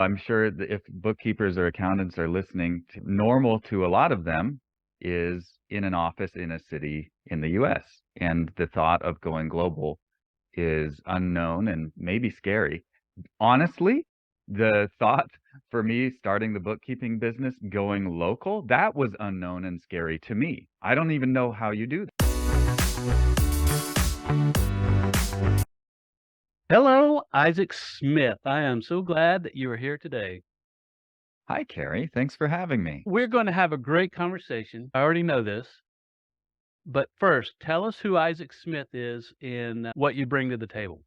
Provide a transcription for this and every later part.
I'm sure that if bookkeepers or accountants are listening, normal to a lot of them is in an office in a city in the US. And the thought of going global is unknown and maybe scary. Honestly, the thought for me starting the bookkeeping business, going local, that was unknown and scary to me. I don't even know how you do that. Hello, Isaac Smith. I am so glad that you are here today. Hi, Carrie. Thanks for having me. We're going to have a great conversation. I already know this. But first, tell us who Isaac Smith is and what you bring to the table.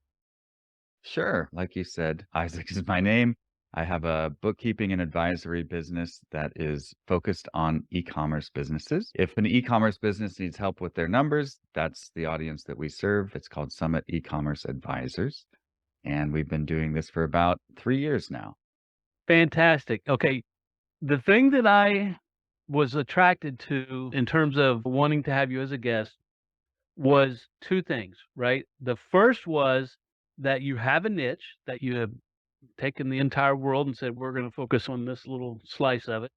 Sure. Like you said, Isaac is my name. I have a bookkeeping and advisory business that is focused on e-commerce businesses. If an e-commerce business needs help with their numbers, that's the audience that we serve. It's called Summit E-commerce Advisors. And we've been doing this for about 3 years now. Fantastic. Okay. The thing that I was attracted to in terms of wanting to have you as a guest was two things, right? The first was that you have a niche that you have taken the entire world and said, we're going to focus on this little slice of it.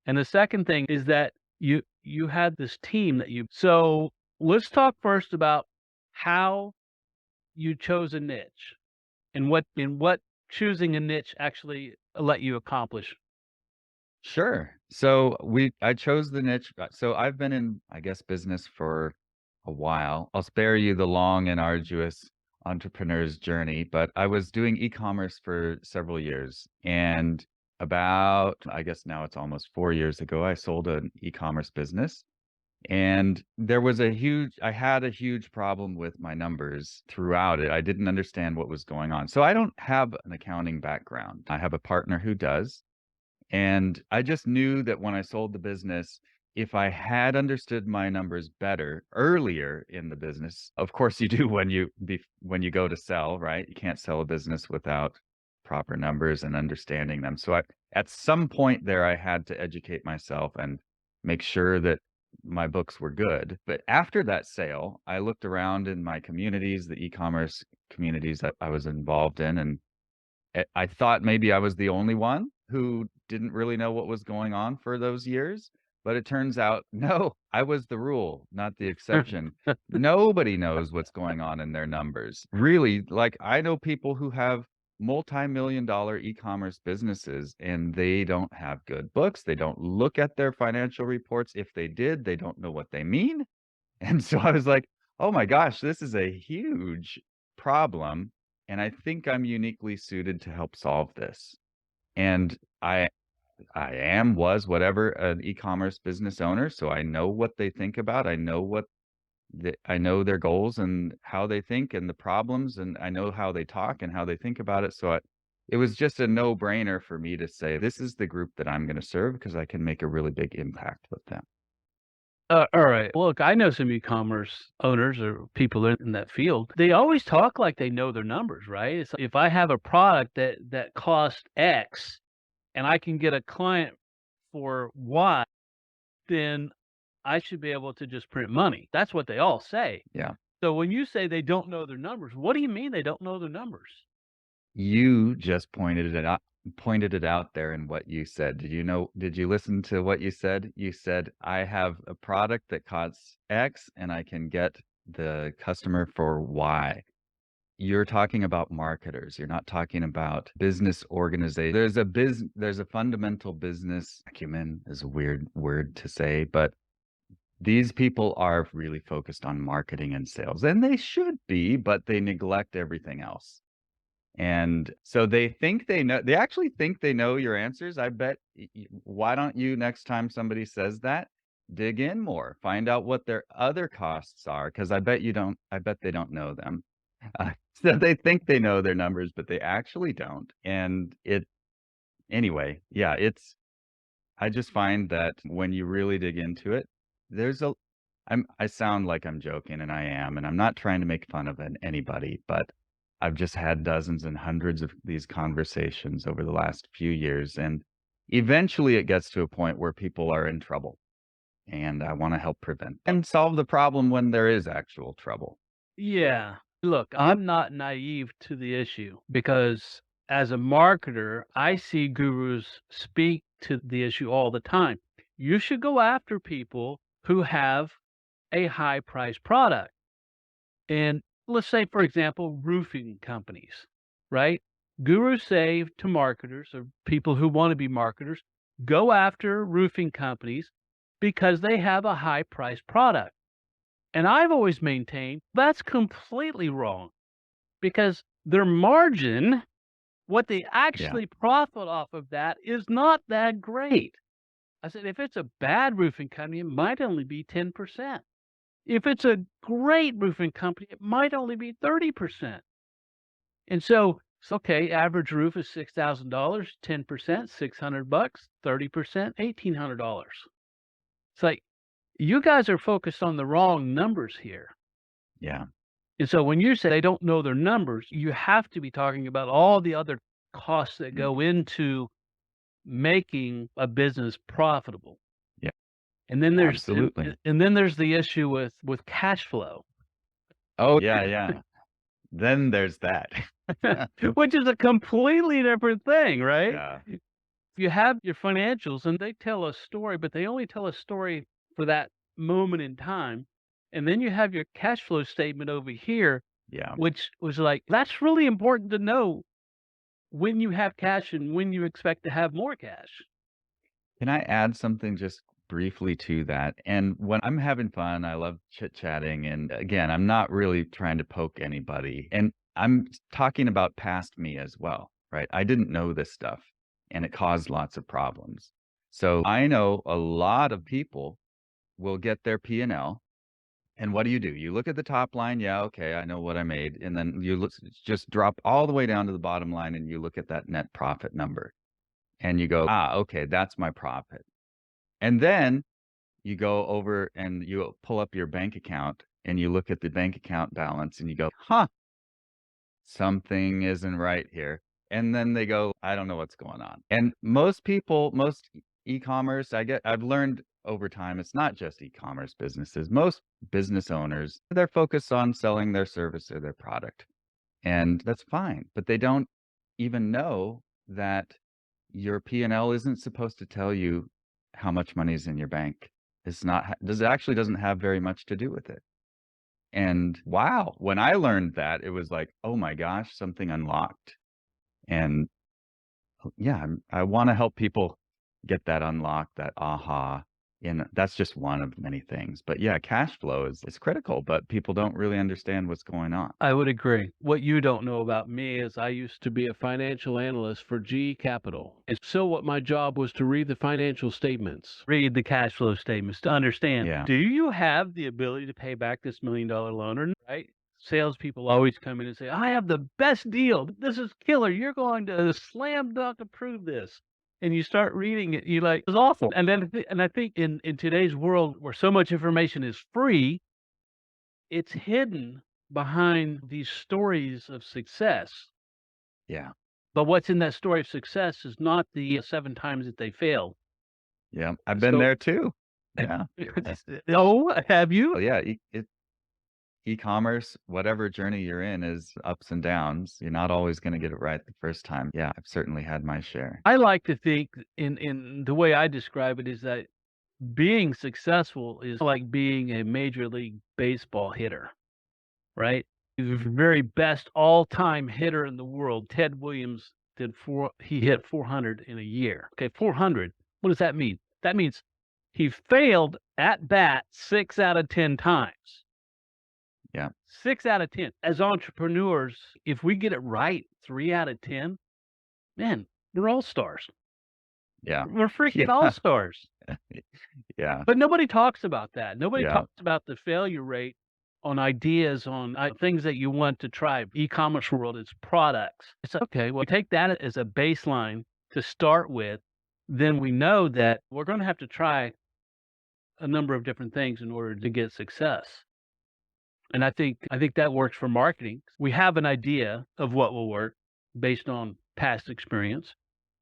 And the second thing is that you had this team that you so let's talk first about how you chose a niche and what choosing a niche actually let you accomplish. Sure. I chose the niche. So I've been in, I guess, business for a while. I'll spare you the long and arduous entrepreneur's journey, but I was doing e-commerce for several years. And about, I guess now it's almost 4 years ago, I sold an e-commerce business. And I had a huge problem with my numbers throughout it. I didn't understand what was going on. So I don't have an accounting background. I have a partner who does. And I just knew that when I sold the business, if I had understood my numbers better earlier in the business, of course you do when you go to sell, right? You can't sell a business without proper numbers and understanding them. At some point there, I had to educate myself and make sure that my books were good. But after that sale, I looked around in my communities, the e-commerce communities that I was involved in, and I thought maybe I was the only one who didn't really know what was going on for those years, but it turns out, no, I was the rule, not the exception. Nobody knows what's going on in their numbers. Really, like I know people who have multi-million dollar e-commerce businesses and they don't have good books. They don't look at their financial reports. If they did, they don't know what they mean. And so I was like, "Oh my gosh, this is a huge problem, and I think I'm uniquely suited to help solve this." And was, whatever, an e-commerce business owner, so I know what they think about. I know their goals and how they think and the problems, and I know how they talk and how they think about it. It was just a no-brainer for me to say, "This is the group that I'm gonna serve because I can make a really big impact with them." All right. Look, I know some e-commerce owners or people in that field. They always talk like they know their numbers, right? It's if I have a product that costs X and I can get a client for Y, then I should be able to just print money. That's what they all say. Yeah. So when you say they don't know their numbers, what do you mean they don't know their numbers? You just pointed it out there in what you said. Did you listen to what you said? You said, "I have a product that costs X, and I can get the customer for Y." You're talking about marketers. You're not talking about business organization. There's a fundamental business acumen is a weird word to say, but these people are really focused on marketing and sales, and they should be, but they neglect everything else. And so they actually think they know your answers. I bet why don't you next time somebody says that, dig in more, find out what their other costs are, because I bet they don't know them. So they think they know their numbers, but they actually don't. Anyway, yeah, I just find that when you really dig into it, there's a, I sound like I'm joking and I am, and I'm not trying to make fun of anybody, but I've just had dozens and hundreds of these conversations over the last few years. And eventually it gets to a point where people are in trouble and I want to help prevent and solve the problem when there is actual trouble. Yeah. Look, I'm not naive to the issue because as a marketer, I see gurus speak to the issue all the time. You should go after people who have a high priced product. And let's say, for example, roofing companies, right? Gurus say to marketers or people who want to be marketers, go after roofing companies because they have a high priced product. And I've always maintained that's completely wrong because their margin, what they Yeah. actually profit off of that, is not that great. I said, if it's a bad roofing company, it might only be 10%. If it's a great roofing company, it might only be 30%. And so, it's okay, average roof is $6,000, 10%, 600 bucks, 30%, $1,800. It's like, you guys are focused on the wrong numbers here. Yeah. And so when you say they don't know their numbers, you have to be talking about all the other costs that Mm. go into making a business profitable. Yeah. And then there's Absolutely. and then there's the issue with cash flow, Oh, yeah, yeah. Then there's that. which is a completely different thing, right? Yeah. You have your financials and they tell a story, but they only tell a story for that moment in time. And then you have your cash flow statement over here, Yeah. which was like, that's really important to know when you have cash and when you expect to have more cash. Can I add something just briefly to that? And when I'm having fun, I love chit-chatting, and again, I'm not really trying to poke anybody, and I'm talking about past me as well, right? I didn't know this stuff, and it caused lots of problems. So, I know a lot of people will get their P&L, and what do? You look at the top line, "Yeah, okay, I know what I made," and then you look just drop all the way down to the bottom line, and you look at that net profit number, and you go, "Ah, okay, that's my profit." And then you go over and you pull up your bank account and you look at the bank account balance and you go, huh, something isn't right here. And then they go, I don't know what's going on. And most people, most e-commerce, I've learned over time, it's not just e-commerce businesses. Most business owners, they're focused on selling their service or their product. And that's fine. But they don't even know that your P&L isn't supposed to tell you how much money is in your bank. It's not ha does it actually doesn't have very much to do with it. And wow, when I learned that, it was like, "Oh my gosh, something unlocked." And yeah, I wanna help people get that unlocked, that aha, and that's just one of many things. But yeah, cash flow is critical, but people don't really understand what's going on. I would agree. What you don't know about me is I used to be a financial analyst for GE Capital. And so what my job was to read the financial statements, read the cash flow statements to understand, Yeah, do you have the ability to pay back this $1,000,000 loan or not, right? Salespeople always come in and say, I have the best deal. This is killer. You're going to slam dunk approve this. And you start reading it, you like, it's awful. And then, and I think in today's world where so much information is free, it's hidden behind these stories of success, yeah, but what's in that story of success is not the 7 times that they failed. yeah. I've been So there too. Yeah. Oh, have you? Well, yeah, e-commerce, whatever journey you're in is ups and downs. You're not always gonna get it right the first time. Yeah, I've certainly had my share. I like to think in the way I describe it is that being successful is like being a Major League Baseball hitter, right? The very best all-time hitter in the world, Ted Williams, he hit 400 in a year. Okay, 400. What does that mean? That means he failed at bat 6 out of 10 times. Yeah, 6 out of 10. As entrepreneurs, if we get it right 3 out of 10, man, we're all-stars. yeah, We're freaking yeah, all-stars. yeah, But nobody talks about that. Nobody yeah, talks about the failure rate on ideas, on things that you want to try. E-commerce world, it's products. It's like, okay, well, take that as a baseline to start with. Then we know that we're going to have to try a number of different things in order to get success. And I think that works for marketing. We have an idea of what will work based on past experience.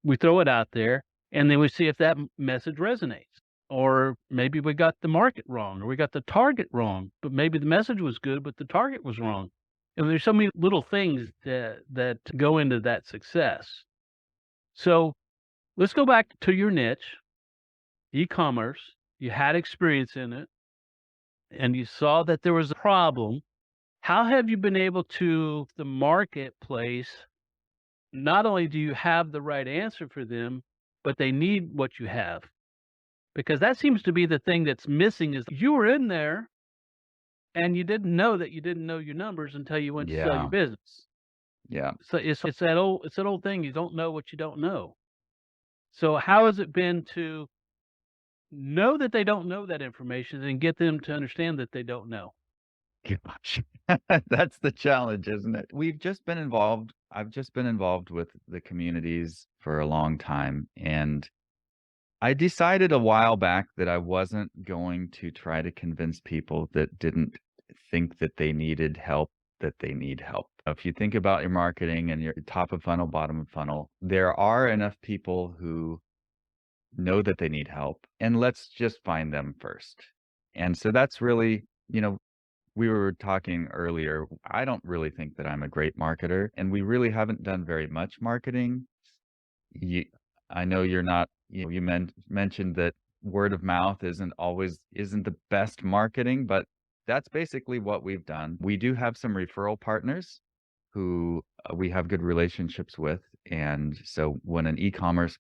We throw it out there and then we see if that message resonates. Or maybe we got the market wrong or we got the target wrong, but maybe the message was good, but the target was wrong. And there's so many little things that go into that success. So, let's go back to your niche, e-commerce. You had experience in it, and you saw that there was a problem. How have you been able to the marketplace, not only do you have the right answer for them, but they need what you have? Because that seems to be the thing that's missing is you were in there and you didn't know that you didn't know your numbers until you went to sell your Yeah. business. Yeah. So it's that old thing, you don't know what you don't know. So how has it been to know that they don't know that information and get them to understand that they don't know? Gosh. That's the challenge, isn't it? I've just been involved with the communities for a long time, and I decided a while back that I wasn't going to try to convince people that didn't think that they needed help, that they need help. If you think about your marketing and your top of funnel, bottom of funnel, there are enough people who know that they need help, and let's just find them first. And so that's really, we were talking earlier, I don't really think that I'm a great marketer, and we really haven't done very much marketing. You I know you're not you mentioned that word of mouth isn't the best marketing, but that's basically what we've done. We do have some referral partners who, we have good relationships with, and so when an e-commerce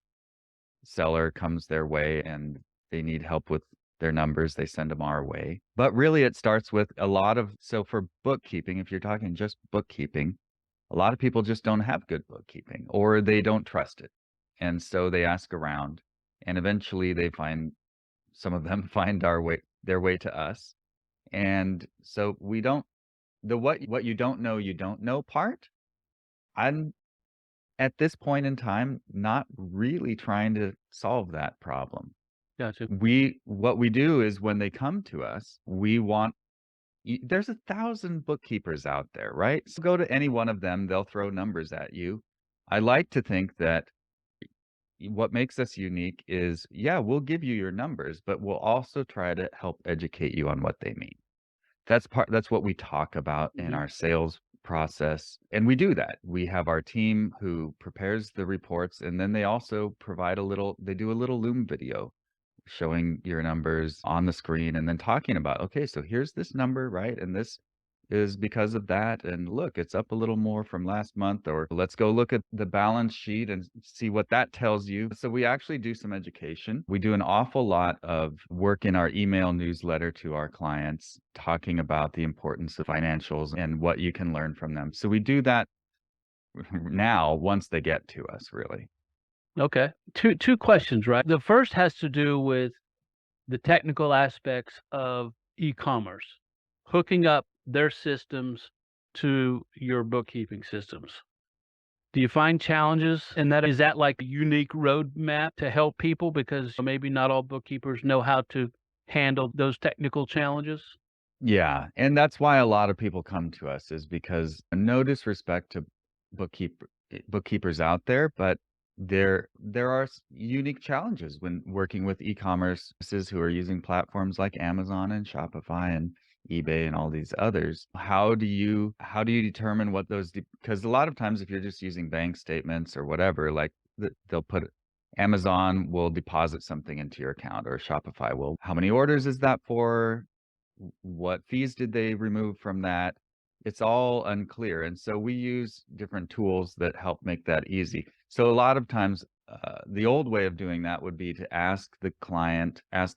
seller comes their way and they need help with their numbers, they send them our way. But really it starts with a lot of so for bookkeeping, if you're talking just bookkeeping, a lot of people just don't have good bookkeeping or they don't trust it. And so they ask around and eventually they find some of them find their way to us. And so we don't the what you don't know part. I'm at this point in time not really trying to solve that problem. Gotcha. What we do is when they come to us, we want there's 1,000 bookkeepers out there, right? So go to any one of them, they'll throw numbers at you. I like to think that what makes us unique is, yeah, we'll give you your numbers, but we'll also try to help educate you on what they mean. That's what we talk about in Mhm. our sales process, and we do that. We have our team who prepares the reports, and then they also they do a little Loom video showing your numbers on the screen and then talking about, okay, so here's this number, right? And this is because of that. And look, it's up a little more from last month, or let's go look at the balance sheet and see what that tells you. So we actually do some education. We do an awful lot of work in our email newsletter to our clients, talking about the importance of financials and what you can learn from them. So we do that now once they get to us, really. Okay. Two questions, right? The first has to do with the technical aspects of e-commerce, hooking up their systems to your bookkeeping systems. Do you find challenges in that? Is that like a unique roadmap to help people because maybe not all bookkeepers know how to handle those technical challenges? Yeah, and that's why a lot of people come to us is because no disrespect to bookkeepers out there, but there are unique challenges when working with e-commerce businesses who are using platforms like Amazon and Shopify and eBay and all these others. How do you determine what those because a lot of times if you're just using bank statements or whatever, like they'll put Amazon will deposit something into your account or Shopify will. How many orders is that for? What fees did they remove from that? It's all unclear. And so we use different tools that help make that easy. So a lot of times, the old way of doing that would be to ask the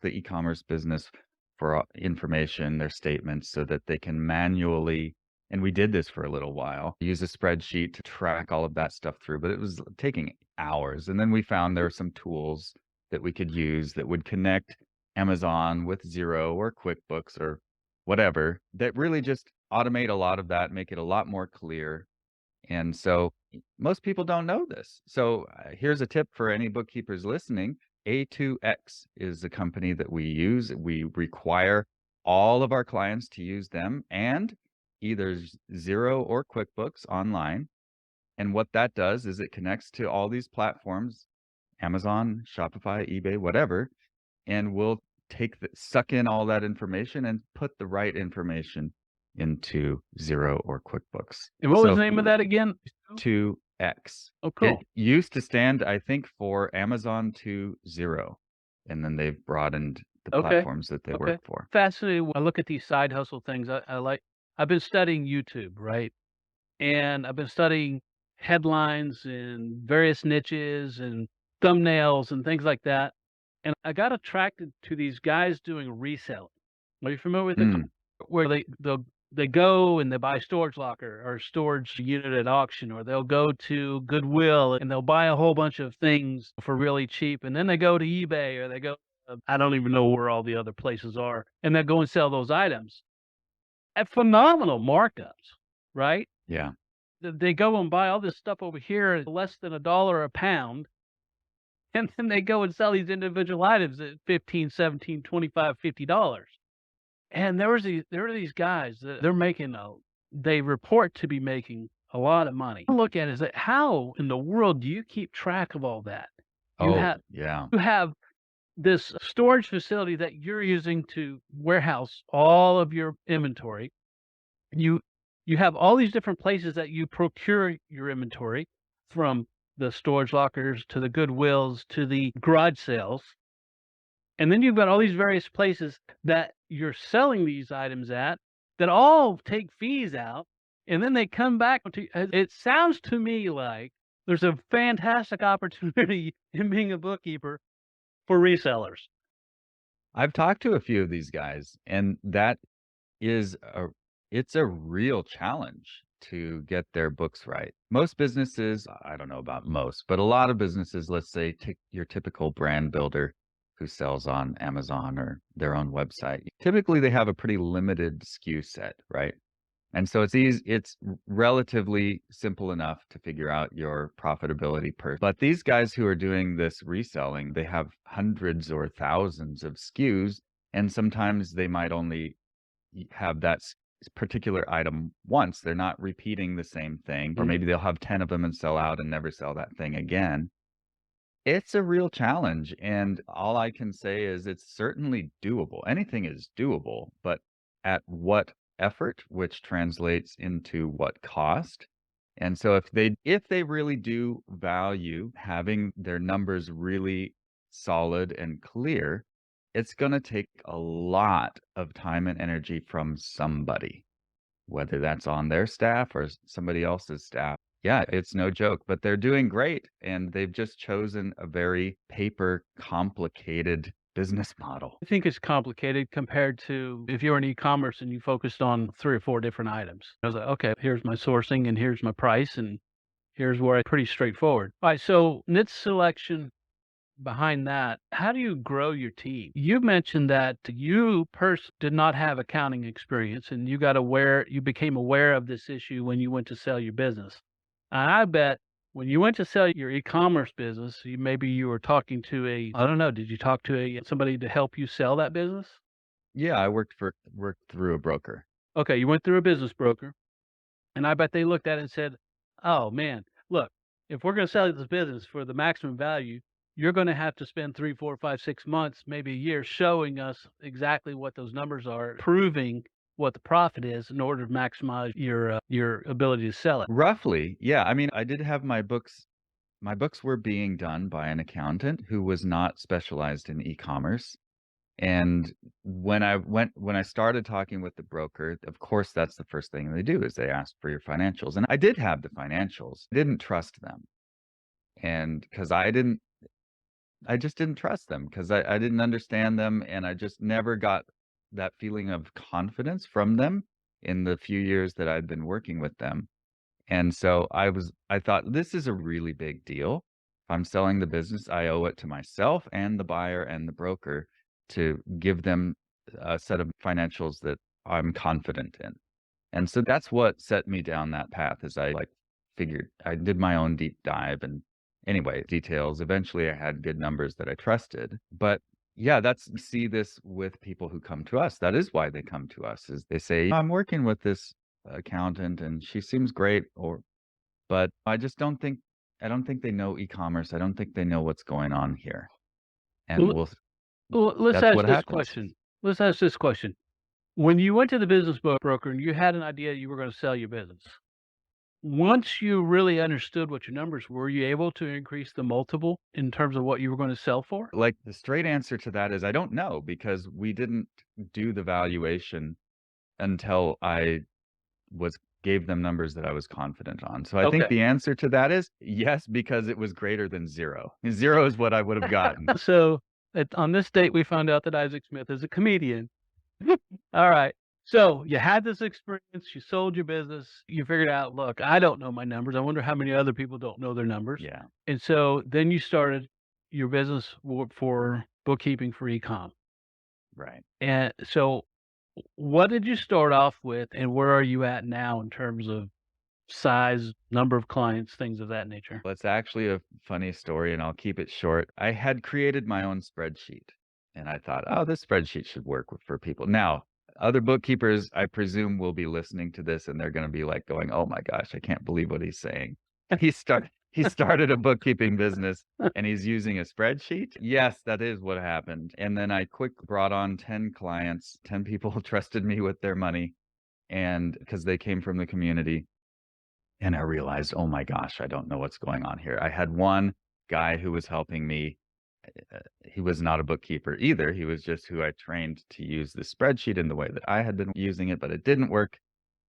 e-commerce business for information, their statements, so that they can manually, and we did this for a little while, use a spreadsheet to track all of that stuff through, but it was taking hours. And then we found there were some tools that we could use that would connect Amazon with Zero or QuickBooks or whatever that really just automate a lot of that, make it a lot more clear. And so most people don't know this. So here's a tip for any bookkeepers listening. A2X is the company that we use. We require all of our clients to use them and either Zero or QuickBooks online. And what that does is it connects to all these platforms, Amazon, Shopify, eBay, whatever, and we'll suck in all that information and put the right information into Xero or QuickBooks. And what was So the name of that again? 2X. Oh, It cool. used to stand, I think, for Amazon to Xero, and then they've broadened the Okay. platforms that they work Okay. for. Fascinating when I look at these side hustle things. I've been studying YouTube, right? And I've been studying headlines and various niches and thumbnails and things like that. And I got attracted to these guys doing reselling. Are you familiar with the Mm, where they go and they buy storage locker or storage unit at auction, or they'll go to Goodwill and they'll buy a whole bunch of things for really cheap, and then they go to eBay or they go I don't even know where all the other places are, and they go and sell those items at phenomenal markups, right? yeah. They go and buy all this stuff over here at less than $1 a pound, and then they go and sell these individual items at 15, 17, 25, $50. And there were these guys that they're making a they report to be making a lot of money. I look at it as like, how in the world do you keep track of all that? You Oh, have yeah. you have this storage facility that you're using to warehouse all of your inventory. You you have all these different places that you procure your inventory, from the storage lockers to the Goodwills to the garage sales. And then you've got all these various places that you're selling these items at that all take fees out, and then they come back to it sounds to me like there's a fantastic opportunity in being a bookkeeper for resellers. I've talked to a few of these guys, and that is a it's a real challenge to get their books right. Most businesses, I don't know about most, but a lot of businesses, let's say your typical brand builder who sells on Amazon or their own website, typically they have a pretty limited SKU set, right? And so it's relatively simple enough to figure out your profitability per. But these guys who are doing this reselling, they have hundreds or thousands of SKUs, and sometimes they might only have that particular item once. They're not repeating the same thing, or Mhm. maybe they'll have 10 of them and sell out and never sell that thing again. It's a real challenge, and all I can say is it's certainly doable. Anything is doable, but at what effort, which translates into what cost. And so if they really do value having their numbers really solid and clear, it's gonna take a lot of time and energy from somebody, whether that's on their staff or somebody else's staff. Yeah, it's no joke, but they're doing great, and they've just chosen a very paper complicated business model. I think it's complicated compared to if you're in e-commerce and you focused on 3 or 4 different items. I was like, "Okay, here's my sourcing and here's my price and here's where I" pretty straightforward. Alright, so niche selection behind that, how do you grow your team? You mentioned that you did not have accounting experience and you became aware of this issue when you went to sell your business. And I bet when you went to sell your e-commerce business, maybe you were talking to I don't know, did you talk to somebody to help you sell that business? Yeah, I worked through a broker. Okay, you went through a business broker, and I bet they looked at it and said, "Oh, man, look, if we're gonna sell this business for the maximum value, you're gonna have to spend 3, 4, 5, 6 months, maybe a year, showing us exactly what those numbers are, proving what the profit is in order to maximize your ability to sell it." Roughly, yeah, I mean, I did have my books were being done by an accountant who was not specialized in e-commerce. And when I started talking with the broker, of course, that's the first thing they do is they ask for your financials. And I did have the financials, didn't trust them. And because I just didn't trust them because I didn't understand them. And I just never got that feeling of confidence from them in the few years that I'd been working with them. And so I thought, "This is a really big deal. If I'm selling the business, I owe it to myself and the buyer and the broker to give them a set of financials that I'm confident in." And so that's what set me down that path as I, like, figured I did my own deep dive and anyway, details. Eventually, I had good numbers that I trusted. But yeah, that's see this with people who come to us. That is why they come to us, is they say, "I'm working with this accountant and she seems great," or but I don't think they know e-commerce. I don't think they know what's going on here. And Well, let's that's ask what this happens. question. Let's ask this question. When you went to the business broker and you had an idea you were gonna sell your business, once you really understood what your numbers were you able to increase the multiple in terms of what you were gonna sell for? Like, the straight answer to that is I don't know because we didn't do the valuation until I was gave them numbers that I was confident on. So I think Okay. the answer to that is yes, because it was greater than 0. 0 is what I would have gotten. So, on this date, we found out that Isaac Smith is a comedian. Alright. So, you had this experience, you sold your business, you figured out, "Look, I don't know my numbers, I wonder how many other people don't know their numbers." Yeah, And so, then you started your business for bookkeeping for e-com. right. And so, what did you start off with, and where are you at now in terms of size, number of clients, things of that nature? Well, it's actually a funny story, and I'll keep it short. I had created my own spreadsheet, and I thought, "Oh, this spreadsheet should work for people." Now, other bookkeepers, I presume, will be listening to this, and they're gonna be, like, going, "Oh my gosh, I can't believe what he's saying." He started a bookkeeping business, and he's using a spreadsheet? Yes, that is what happened, and then I quick brought on 10 clients, 10 people who trusted me with their money, and because they came from the community. And I realized, "Oh my gosh, I don't know what's going on here." I had one guy who was helping me. He was not a bookkeeper either. He was just who I trained to use the spreadsheet in the way that I had been using it, but it didn't work.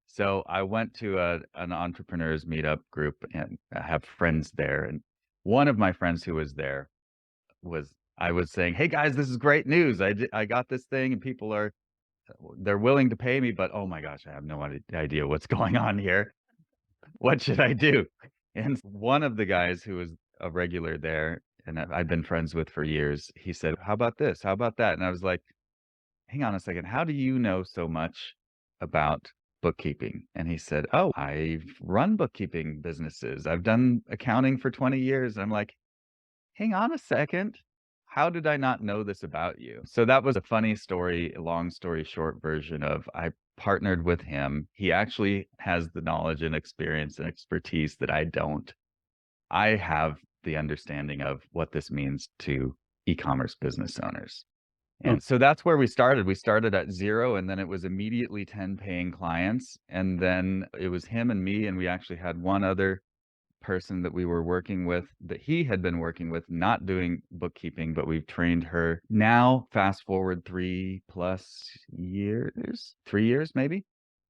So I went to an entrepreneurs meetup group, and I have friends there. And one of my friends who was there was I was saying, "Hey guys, this is great news. I got this thing, and people are they're willing to pay me, but oh my gosh, I have no idea what's going on here. What should I do?" And one of the guys who was a regular there, and I've been friends with for years, he said, "How about this? How about that?" And I was like, "Hang on a second. How do you know so much about bookkeeping?" And he said, "Oh, I've run bookkeeping businesses. I've done accounting for 20 years." I'm like, "Hang on a second. How did I not know this about you?" So that was a funny story, long story short version of I partnered with him. He actually has the knowledge and experience and expertise that I don't. I have the understanding of what this means to e-commerce business owners. Oh, And so that's where we started. We started at 0, and then it was immediately 10 paying clients, and then it was him and me, and we actually had one other person that we were working with that he had been working with, not doing bookkeeping, but we've trained her. Now, fast forward 3 plus years, 3 years maybe,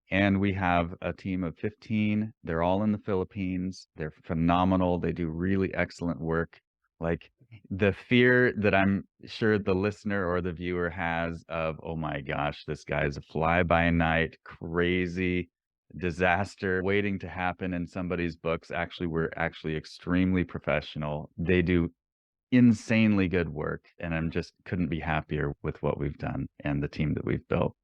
and we have a team of 15. They're all in the Philippines. They're phenomenal. They do really excellent work. Like, the fear that I'm sure the listener or the viewer has of, "Oh my gosh, this guy's a fly-by-night, crazy disaster waiting to happen in somebody's books." Actually, we're actually extremely professional. They do insanely good work, and I'm just couldn't be happier with what we've done and the team that we've built.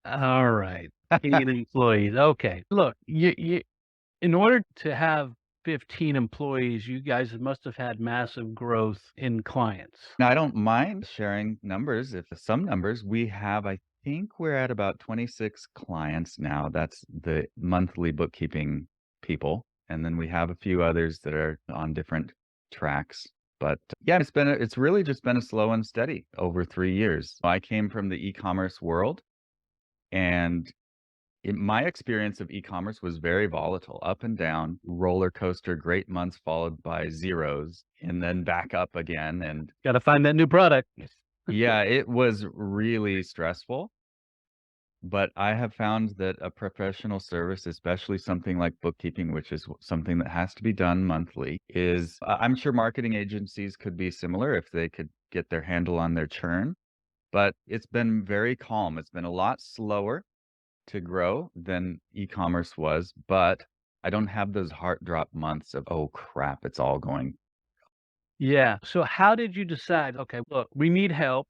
alright. 15 employees, okay. Look, you in order to have 15 employees, you guys must have had massive growth in clients. Now, I don't mind sharing numbers. If some numbers we have, I think we're at about 26 clients now. That's the monthly bookkeeping people. And then we have a few others that are on different tracks. But yeah, it's really just been a slow and steady over 3 years. I came from the e-commerce world, and my experience of e-commerce was very volatile, up and down, roller coaster, great months followed by zeros, and then back up again. And Gotta find that new product. yeah, it was really stressful, but I have found that a professional service, especially something like bookkeeping, which is something that has to be done monthly, is I'm sure marketing agencies could be similar if they could get their handle on their churn, but it's been very calm. It's been a lot slower to grow than e-commerce was, but I don't have those heart drop months of, "Oh crap, it's all going." Yeah, so how did you decide, "Okay, look, we need help."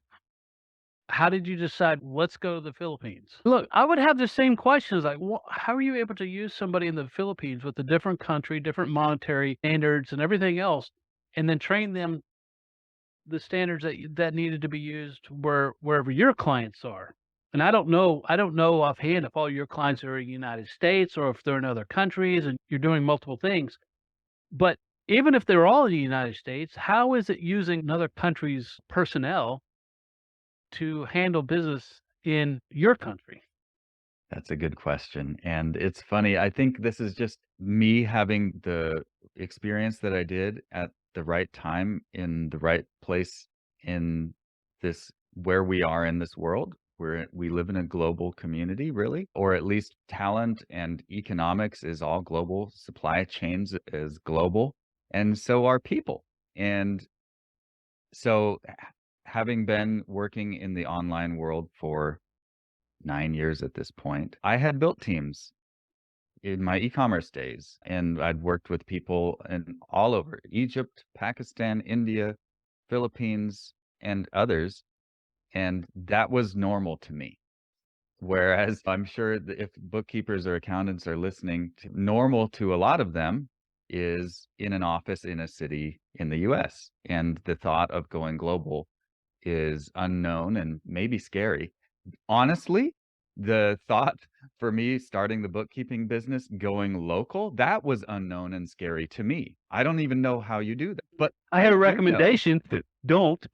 How did you decide, "Let's go to the Philippines"? Look, I would have the same questions, like, how are you able to use somebody in the Philippines with a different country, different monetary standards, and everything else, and then train them the standards that needed to be used wherever your clients are? And I don't know offhand if all your clients are in the United States or if they're in other countries and you're doing multiple things. But even if they're all in the United States, how is it using another country's personnel to handle business in your country? That's a good question, and it's funny, I think this is just me having the experience that I did at the right time in the right place in this where we are in this world. We live in a global community, really, or at least talent and economics is all global, supply chains is global, and so are people. And so, having been working in the online world for 9 years at this point, I had built teams in my e-commerce days, and I'd worked with people in all over Egypt, Pakistan, India, Philippines, and others, and that was normal to me. Whereas I'm sure that if bookkeepers or accountants are listening, normal to a lot of them is in an office in a city in the US, and the thought of going global is unknown and maybe scary. Honestly, the thought for me starting the bookkeeping business, going local, that was unknown and scary to me. I don't even know how you do that, but I I have a do know. recommendation. Don't.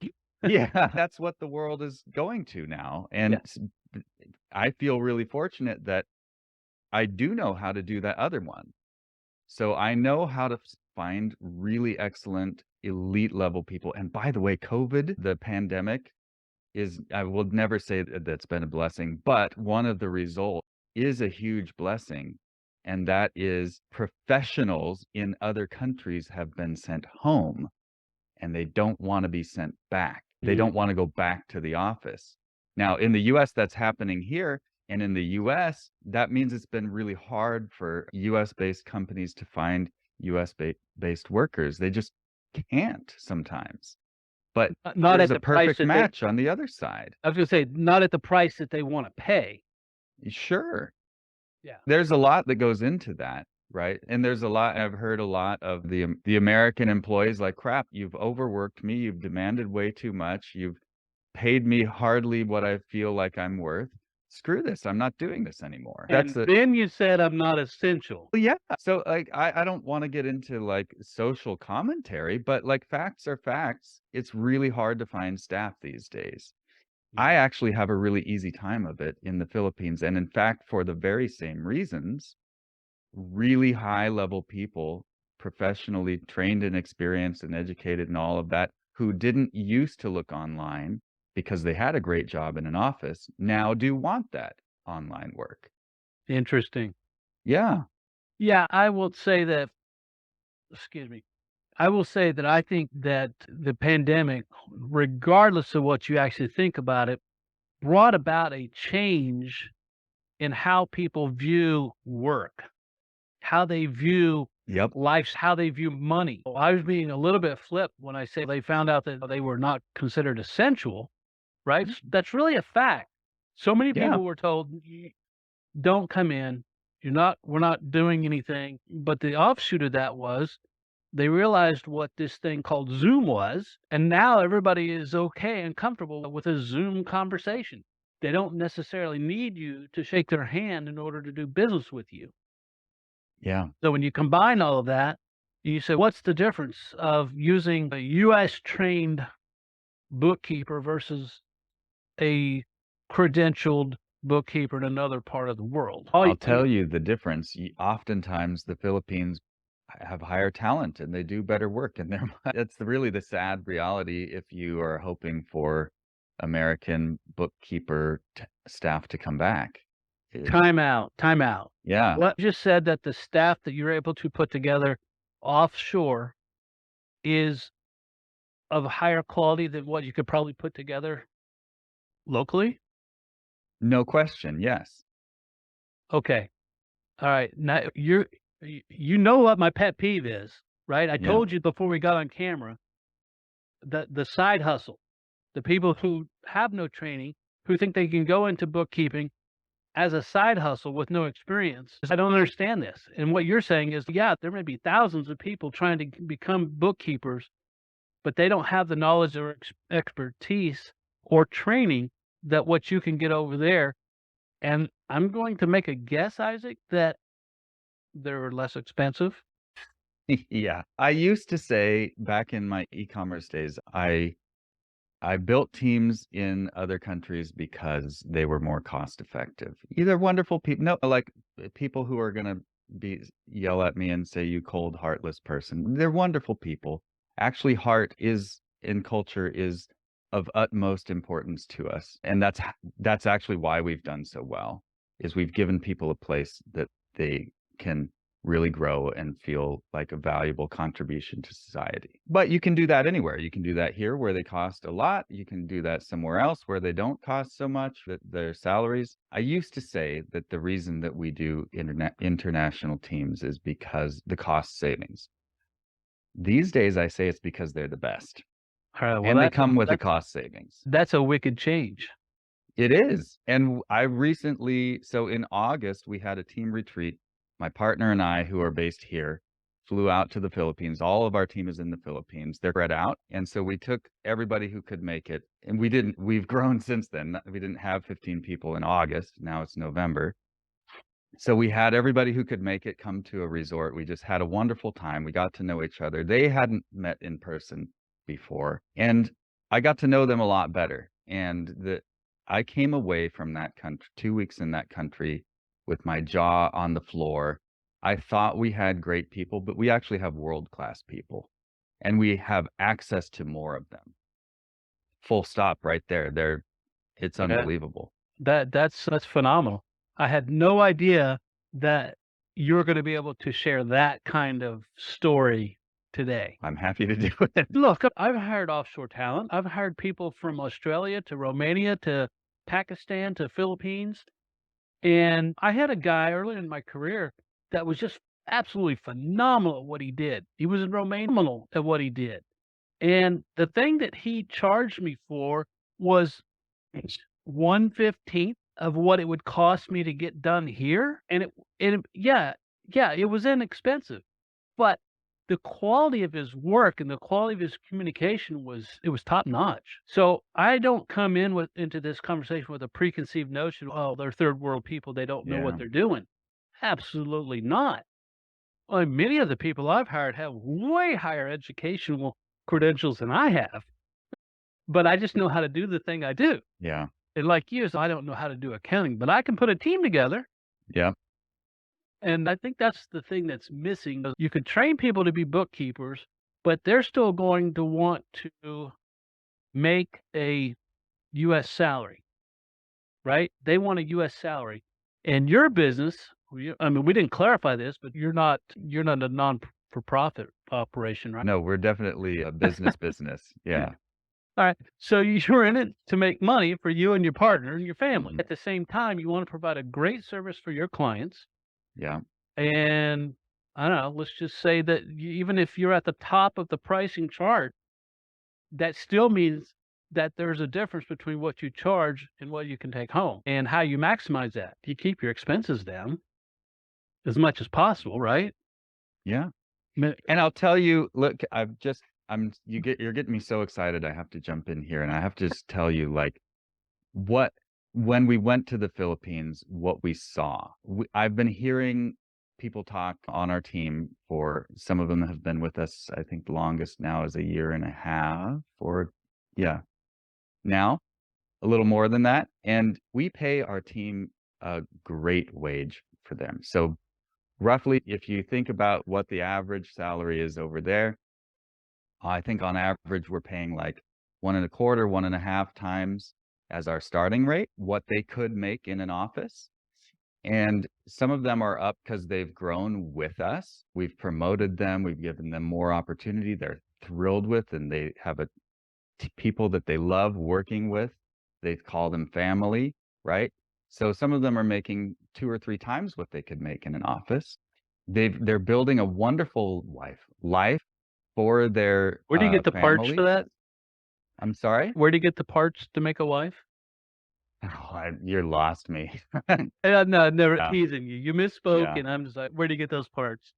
Yeah, that's what the world is going to now, Yeah. and I feel really fortunate that I do know how to do that other one. So I know how to find really excellent elite level people. And by the way, COVID, the pandemic, is I will never say that that's been a blessing, but one of the results is a huge blessing, and that is professionals in other countries have been sent home, and they don't wanna be sent back. They Mm. don't wanna go back to the office. Now, in the US, that's happening here, and in the US, that means it's been really hard for US-based companies to find US based workers. They just can't sometimes. But Not there's at a the price perfect that they match on the other side. I was gonna say, not at the price that they wanna pay. Sure. Yeah. There's a lot that goes into that, right? And there's a lot I've heard a lot of the American employees like, "Crap, you've overworked me, you've demanded way too much, you've paid me hardly what I feel like I'm worth. Screw this, I'm not doing this anymore." That's And a then you said I'm not essential. well, yeah. So, like, I don't wanna get into, like, social commentary, but, like, facts are facts. It's really hard to find staff these days. I Yeah. actually have a really easy time of it in the Philippines, and in fact, for the very same reasons, really high level people, professionally trained and experienced and educated and all of that, who didn't used to look online because they had a great job in an office, now do want that online work. Interesting. Yeah. Yeah, I will say that excuse me. I will say that I think that the pandemic, regardless of what you actually think about it, brought about a change in how people view work, how they view Yep. life, how they view money. Well, I was being a little bit flip when I say they found out that they were not considered essential, right? That's really a fact. So many Yeah. people were told, don't come in. We're not doing anything. But the offshoot of that was they realized what this thing called Zoom was, and now everybody is okay and comfortable with a Zoom conversation. They don't necessarily need you to shake their hand in order to do business with you. Yeah. So when you combine all of that, you say, what's the difference of using a US trained bookkeeper versus a credentialed bookkeeper in another part of the world? I'll tell you the difference. Oftentimes, the Philippines have higher talent and they do better work, and they're it's really the sad reality if you are hoping for American bookkeeper staff to come back. Is Time out, time out. yeah. What just said that the staff that you're able to put together offshore is of higher quality than what you could probably put together locally? No question, yes. Okay. All right. Now you know what my pet peeve is, right? I Yeah. told you before we got on camera that the side hustle, the people who have no training, who think they can go into bookkeeping as a side hustle with no experience. I don't understand this. And what you're saying is, yeah, there may be thousands of people trying to become bookkeepers, but they don't have the knowledge or expertise or training that what you can get over there. And I'm going to make a guess, Isaac, that they're less expensive. Yeah. I used to say back in my e-commerce days, I built teams in other countries because they were more cost effective. Either wonderful people, no, like people who are gonna be yell at me and say you cold, heartless person. They're wonderful people. Actually, heart is in culture is of utmost importance to us, and that's actually why we've done so well. Is we've given people a place that they can really grow and feel like a valuable contribution to society. But you can do that anywhere. You can do that here where they cost a lot. You can do that somewhere else where they don't cost so much, that their salaries. I used to say that the reason that we do international teams is because the cost savings. These days, I say it's because they're the best Alright, well, and they come with a cost savings. that's a wicked change. It is. And I recently, so in August, we had a team retreat. My partner and I, who are based here, flew out to the Philippines. All of our team is in the Philippines. They're spread out. And so we took everybody who could make it. And we've grown since then. We didn't have 15 people in August. Now it's November. So we had everybody who could make it come to a resort. We just had a wonderful time. We got to know each other. They hadn't met in person before, and I got to know them a lot better. And I came away from that country, 2 weeks in that country, with my jaw on the floor. I thought we had great people, but we actually have world-class people, and we have access to more of them. Full stop right there. It's Yeah. unbelievable. That's phenomenal. I had no idea that you're gonna be able to share that kind of story today. I'm happy to do it. Look, I've hired offshore talent. I've hired people from Australia to Romania to Pakistan to Philippines, and I had a guy early in my career that was just absolutely phenomenal at what he did. He was in Romania phenomenal at what he did, and the thing that he charged me for was 1/15 of what it would cost me to get done here, yeah, it was inexpensive, but the quality of his work and the quality of his communication was top notch. So, I don't come into this conversation with a preconceived notion, "Oh, they're third world people, they don't know what Yeah. they're doing." Absolutely not. Many of the people I've hired have way higher educational credentials than I have, but I just know how to do the thing I do. Yeah. And like you, so I don't know how to do accounting, but I can put a team together, Yeah. and I think that's the thing that's missing. You could train people to be bookkeepers, but they're still going to want to make a US salary, right? They want a US salary. And your business, I mean, we didn't clarify this, but you're not a non for profit operation, right? No, we're definitely a business. Yeah. All right. So you're in it to make money for you and your partner and your family. Mhm. At the same time, you want to provide a great service for your clients. Yeah. And I don't know, let's just say that even if you're at the top of the pricing chart, that still means that there's a difference between what you charge and what you can take home. And how you maximize that. You keep your expenses down as much as possible, right? Yeah. Mi- And I'll tell you, look, you're getting me so excited. I have to jump in here and I have to just tell you, like, what when we went to the Philippines, what we saw. I've been hearing people talk on our team, for some of them have been with us, I think the longest now is a year and a half, or yeah, now a little more than that. And we pay our team a great wage for them. So roughly, if you think about what the average salary is over there, I think on average we're paying like 1.25, 1.5 times as our starting rate what they could make in an office. And some of them are up because they've grown with us. We've promoted them, we've given them more opportunity. They're thrilled with, and they have people that they love working with. They call them family, right? So some of them are making 2 or 3 times what they could make in an office. They're building a wonderful life for their, Where do you get the parts for families. that? I'm sorry? Where do you get the parts to make a wife? Oh, you lost me. No, never Yeah, teasing you. You misspoke, yeah. and I'm just like, where do you get those parts?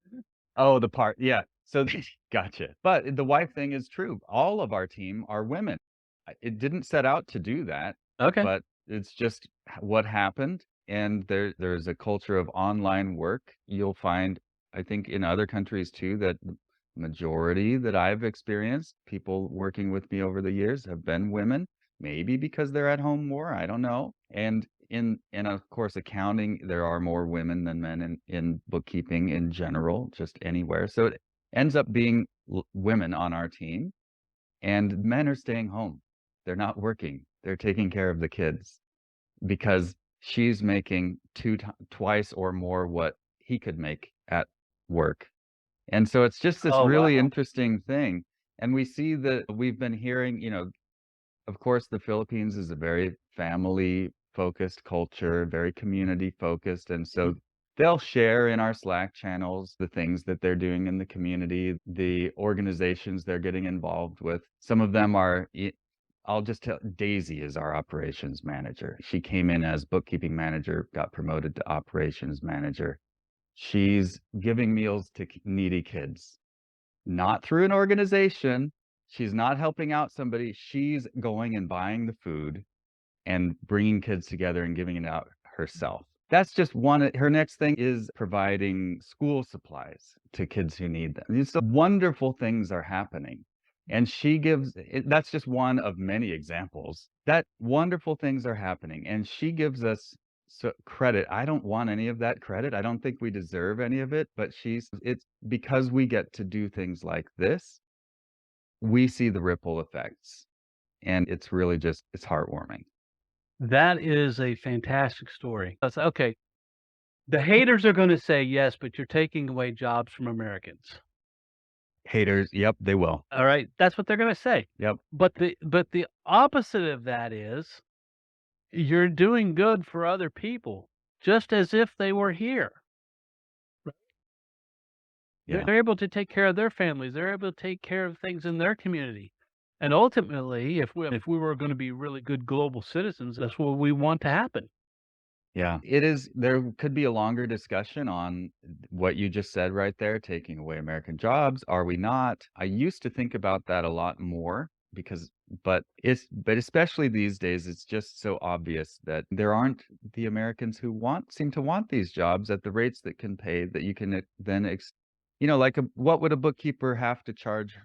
Oh, the part, yeah. So gotcha. But the wife thing is true. All of our team are women. It didn't set out to do that, Okay. but it's just what happened. And there's a culture of online work. You'll find, I think in other countries too, that majority that I've experienced, people working with me over the years have been women, maybe because they're at home more, I don't know. And of course, accounting, there are more women than men in bookkeeping in general, just anywhere. So it ends up being women on our team, and men are staying home. They're not working. They're taking care of the kids because she's making twice or more what he could make at work. And so it's just this Oh, really wow. interesting thing. And we see that we've been hearing, of course, the Philippines is a very family focused culture, very community focused. And Mhm. so they'll share in our Slack channels the things that they're doing in the community, the organizations they're getting involved with. Some of them are, I'll just tell, Daisy is our operations manager. She came in as bookkeeping manager, got promoted to operations manager. She's giving meals to needy kids, not through an organization. She's not helping out somebody. She's going and buying the food and bringing kids together and giving it out herself. That's just one. Her next thing is providing school supplies to kids who need them. These wonderful things are happening. And she gives that's just one of many examples that wonderful things are happening. And she gives us credit. I don't want any of that credit. I don't think we deserve any of it, but it's because we get to do things like this, we see the ripple effects. And it's really just, it's heartwarming. That is a fantastic story. That's okay. The haters are gonna say, "Yes, but you're taking away jobs from Americans." Haters, yep, they will. All right? That's what they're gonna say. Yep. But the opposite of that is you're doing good for other people just as if they were here. Right. Yeah. They're able to take care of their families. They're able to take care of things in their community. And ultimately, if we were gonna be really good global citizens, that's what we want to happen. Yeah. It is, there could be a longer discussion on what you just said right there, taking away American jobs. Are we not? I used to think about that a lot more because, but especially these days, it's just so obvious that there aren't the Americans who seem to want these jobs at the rates that can pay, that you can then, like what would a bookkeeper have to charge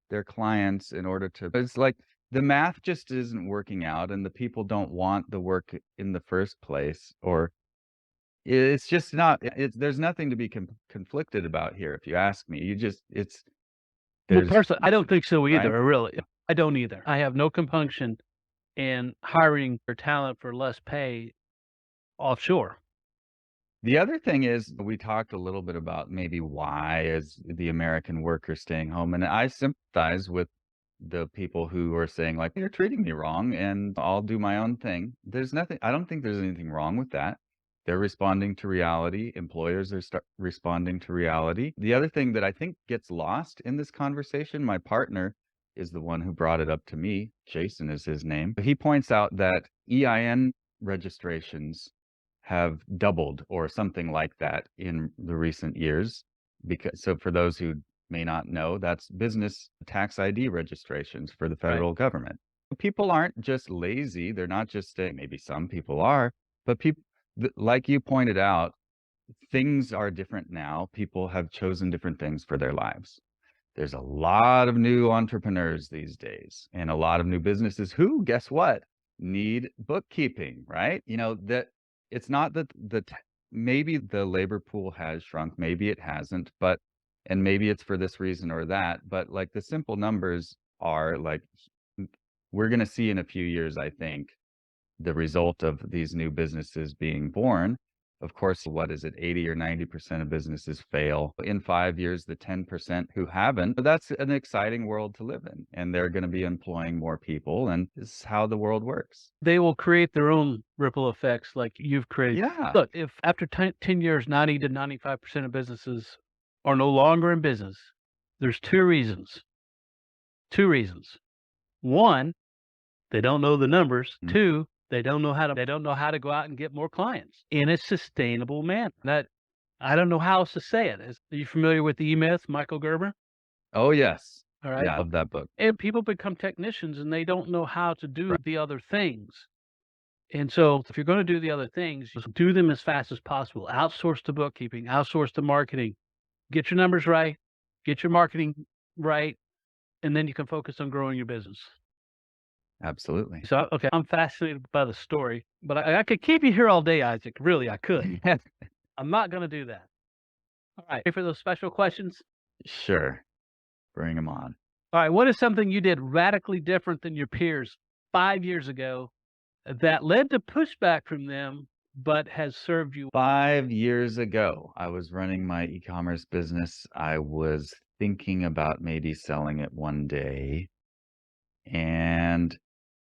their clients in order to, it's like, the math just isn't working out and the people don't want the work in the first place, or it's just not, there's nothing to be conflicted about here if you ask me. You just, Well, there's personally, I don't think so right. either, really. I don't either. I have no compunction in hiring for talent for less pay offshore. The other thing is, we talked a little bit about maybe why is the American worker staying home, and I sympathize with the people who are saying like, "You're treating me wrong and I'll do my own thing." I don't think there's anything wrong with that. They're responding to reality. Employers are responding to reality. The other thing that I think gets lost in this conversation, my partner is the one who brought it up to me. Jason is his name. He points out that EIN registrations have doubled or something like that in the recent years. Because, so for those who may not know, that's business tax ID registrations for the Right. federal government. People aren't just lazy. They're not just staying. Maybe some people are, but people, like you pointed out, things are different now. People have chosen different things for their lives. There's a lot of new entrepreneurs these days and a lot of new businesses who, guess what, need bookkeeping, right? That it's not that maybe the labor pool has shrunk, maybe it hasn't, and maybe it's for this reason or that, but like the simple numbers are like, we're going to see in a few years, I think, the result of these new businesses being born. Of course, what is it? 80 or 90% of businesses fail. In 5 years, the 10% who haven't, but that's an exciting world to live in. And they're going to be employing more people. And this is how the world works. They will create their own ripple effects like you've created. Yeah. Look, if after 10 years, 90 to 95% of businesses are no longer in business, there's 2 reasons. 2 reasons. 1, they don't know the numbers. Mm. 2, they don't know how to go out and get more clients in a sustainable manner. That I don't know how else to say it. Are you familiar with the E-Myth, Michael Gerber? Oh, yes. All right. Yeah. I love that book. And people become technicians and they don't know how to do Right. the other things. And so if you're going to do the other things, just do them as fast as possible. Outsource the bookkeeping, outsource the marketing, get your numbers right, get your marketing right, and then you can focus on growing your business. Absolutely. So, okay, I'm fascinated by the story, but I could keep you here all day, Isaac. Really, I could. I'm not gonna do that. All right, ready for those special questions? Sure. Bring them on. All right, what is something you did radically different than your peers 5 years ago that led to pushback from them, but has served you? 5 years ago, I was running my e-commerce business. I was thinking about maybe selling it one day, and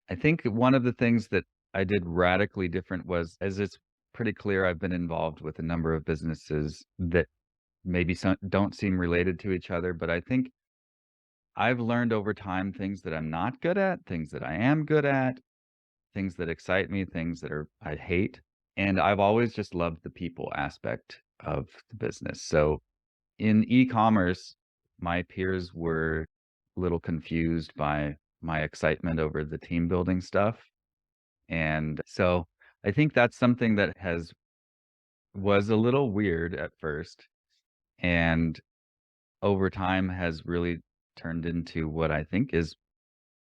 I think one of the things that I did radically different was, as it's pretty clear, I've been involved with a number of businesses that maybe some don't seem related to each other, but I think I've learned over time things that I'm not good at, things that I am good at, things that excite me, things that I hate, and I've always just loved the people aspect of the business. So in e-commerce, my peers were a little confused by my excitement over the team building stuff. And so I think that's something that has was a little weird at first and over time has really turned into what I think is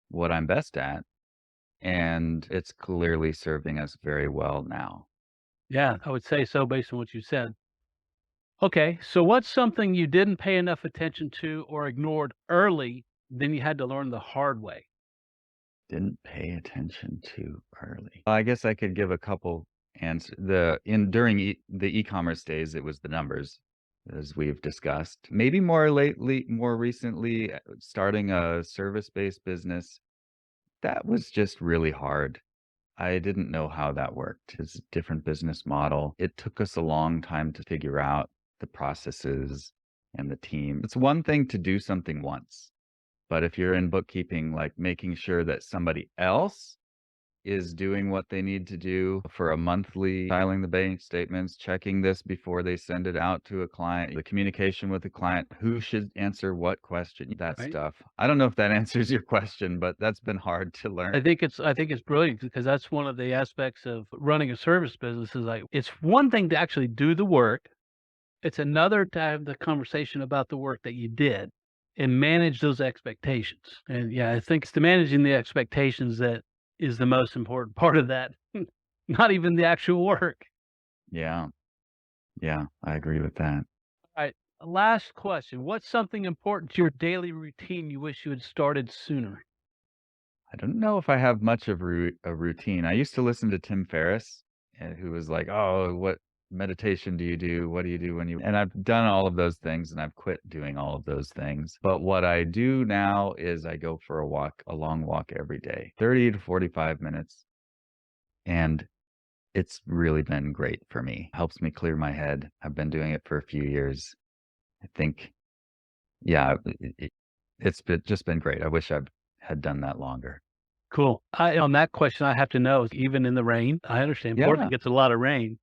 what I'm best at. And it's clearly serving us very well now. Yeah, I would say so based on what you said. Okay, so what's something you didn't pay enough attention to or ignored early, then you had to learn the hard way? Didn't pay attention to early. I guess I could give a couple answer the in during the e-commerce days, it was the numbers, as we've discussed. Maybe more recently, starting a service-based business, that was just really hard. I didn't know how that worked. It's a different business model. It took us a long time to figure out the processes and the team. It's one thing to do something once, but if you're in bookkeeping, like making sure that somebody else is doing what they need to do for a monthly, filing the bank statements, checking this before they send it out to a client, the communication with the client, who should answer what question, that Right? stuff. I don't know if that answers your question, but that's been hard to learn. I think it's brilliant because that's one of the aspects of running a service business is like it's one thing to actually do the work. It's another to have the conversation about the work that you did and manage those expectations. And yeah, I think it's the managing the expectations that is the most important part of that. Not even the actual work. Yeah, yeah, I agree with that. All right. Last question. What's something important to your daily routine you wish you had started sooner? I don't know if I have much of a routine. I used to listen to Tim Ferriss, who was like, "Oh, what meditation do you do? What do you do when you?" And I've done all of those things, and I've quit doing all of those things. But what I do now is I go for a walk, a long walk every day, 30 to 45 minutes, and it's really been great for me. Helps me clear my head. I've been doing it for a few years. I think, yeah, it's just been great. I wish I had done that longer. Cool. I on that question, I have to know, even in the rain, I understand Yeah. Portland gets a lot of rain.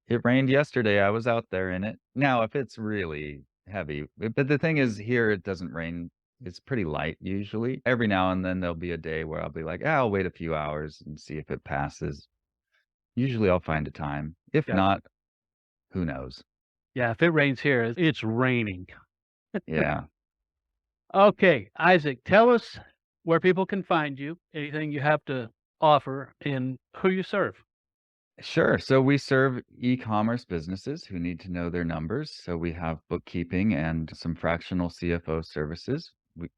It rained yesterday, I was out there in it. Now, if it's really heavy but the thing is here it doesn't rain, it's pretty light usually. Every now and then there'll be a day where I'll be like, "Ah, I'll wait a few hours and see if it passes." Usually I'll find a time. If Yeah. not, who knows? Yeah, if it rains here, it's raining. Yeah. Okay, Isaac, tell us where people can find you, anything you have to offer, and who you serve. Sure. So we serve e-commerce businesses who need to know their numbers. So we have bookkeeping and some fractional CFO services.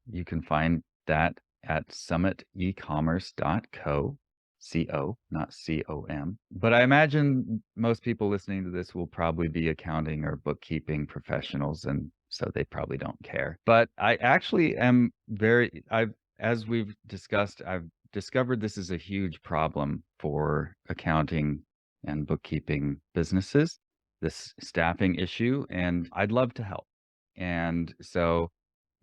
You can find that at summitecommerce.co, C-O, not C-O-M. But I imagine most people listening to this will probably be accounting or bookkeeping professionals, and so they probably don't care. But I actually am as we've discussed, I've discovered this is a huge problem for accounting and bookkeeping businesses, this staffing issue, and I'd love to help. And so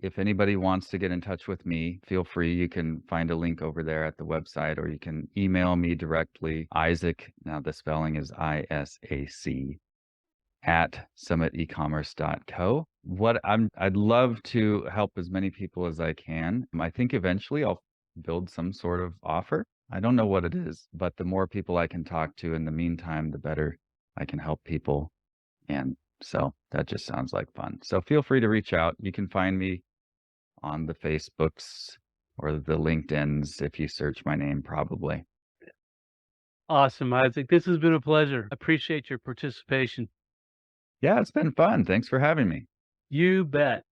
if anybody wants to get in touch with me, feel free. You can find a link over there at the website, or you can email me directly, Isaac. Now the spelling is ISAC at summitecommerce.co. I'd love to help as many people as I can. I think eventually I'll build some sort of offer. I don't know what it is, but the more people I can talk to in the meantime, the better I can help people. And So that just sounds like fun. So feel free to reach out. You can find me on the Facebooks or the LinkedIn's if you search my name, probably. Awesome, Isaac. This has been a pleasure. Appreciate your participation. Yeah, it's been fun. Thanks for having me. You bet.